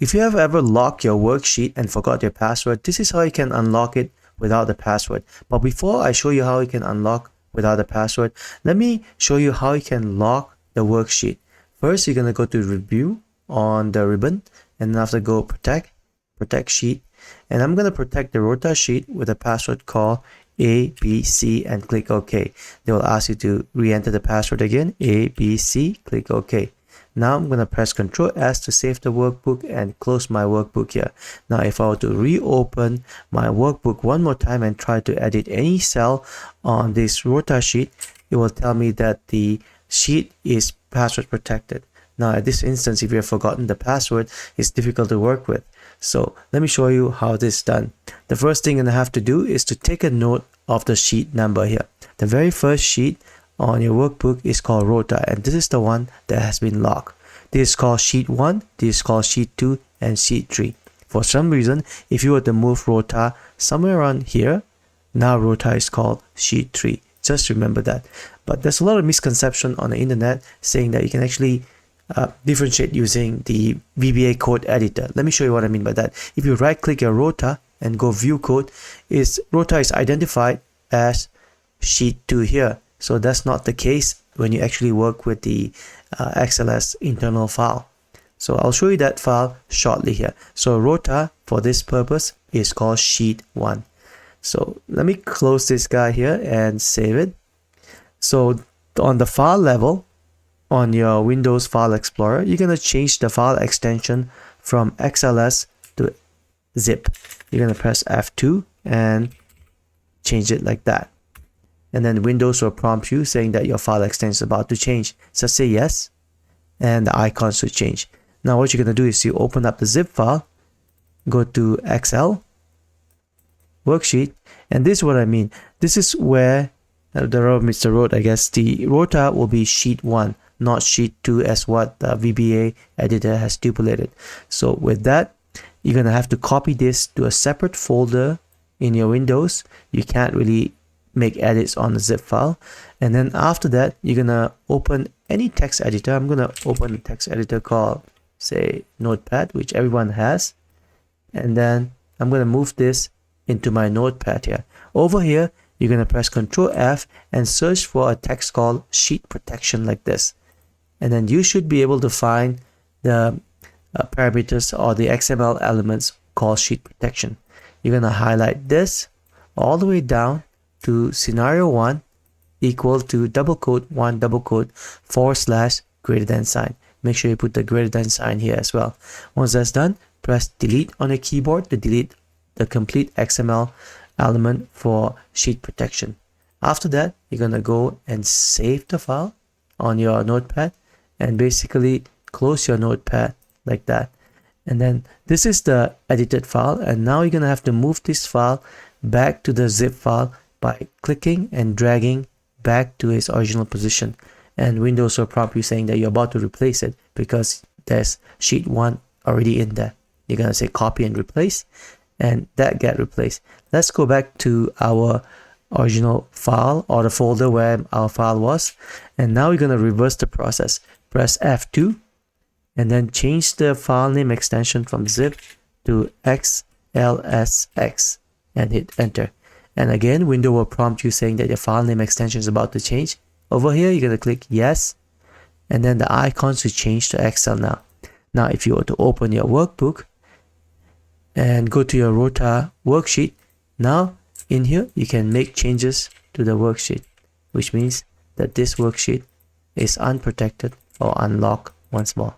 if you have ever locked your worksheet and forgot your password, this is how you can unlock it without the password. But before I show you how you can unlock without the password, let me show you how you can lock the worksheet. First, you're going to go to Review on the ribbon, and after go Protect Sheet, and I'm going to protect the Rota sheet with a password called ABC and click OK. They will ask you to re-enter the password again, ABC, click OK. Now I'm going to press Ctrl S to save the workbook and close my workbook here. Now if I were to reopen my workbook one more time and try to edit any cell on this Rota sheet, it will tell me that the sheet is password protected. Now at this instance, if you have forgotten the password, it's difficult to work with. So let me show you how this is done. The first thing you're going to have to do is to take a note of the sheet number here. The very first sheet on your workbook is called Rota, and this is the one that has been locked. This is called sheet 1, this is called sheet 2, and sheet 3. For some reason, if you were to move Rota somewhere around here, now Rota is called sheet 3. Just remember that. But there's a lot of misconception on the internet saying that you can actually differentiate using the VBA code editor. Let me show you what I mean by that. If you right click your Rota and go view code, Rota is identified as sheet 2 here. So that's not the case when you actually work with the XLS internal file. So I'll show you that file shortly here. So Rota for this purpose is called sheet 1. So let me close this guy here and save it. So on the file level, on your Windows File Explorer, you're going to change the file extension from XLS to zip. You're going to press F2 and change it like that. And then Windows will prompt you saying that your file extension is about to change. So say yes, and the icons should change. Now what you're going to do is you open up the zip file, go to Excel, worksheet, and this is what I mean. This is where the road meets the road, I guess. The Rota will be sheet 1, not sheet 2 as what the VBA editor has stipulated. So with that, you're going to have to copy this to a separate folder in your Windows. You can't really make edits on the zip file. And then after that, you're going to open any text editor. I'm going to open a text editor called, say, Notepad, which everyone has. And then I'm going to move this into my Notepad here. Over here, you're going to press Ctrl F and search for a text called sheet protection like this. And then you should be able to find the parameters or the XML elements called sheet protection. You're going to highlight this all the way down to scenario 1 equal to double quote 1 double quote / greater than sign. Make sure you put the greater than sign here as well. Once that's done, press delete on your keyboard to delete the complete XML element for sheet protection. After that, you're going to go and save the file on your Notepad and basically close your Notepad like that. And then this is the edited file, and now you're going to have to move this file back to the zip file by clicking and dragging back to its original position. And Windows will prompt you saying that you're about to replace it because there's sheet 1 already in there. You're going to say copy and replace, and that get replaced. Let's go back to our original file or the folder where our file was, and now we're going to reverse the process. Press F2 and then change the file name extension from zip to XLSX and hit enter. And again, Windows will prompt you saying that your file name extension is about to change. Over here, you're going to click yes, and then the icons will change to Excel now. Now, if you were to open your workbook and go to your Rota worksheet, now in here, you can make changes to the worksheet, which means that this worksheet is unprotected or unlocked once more.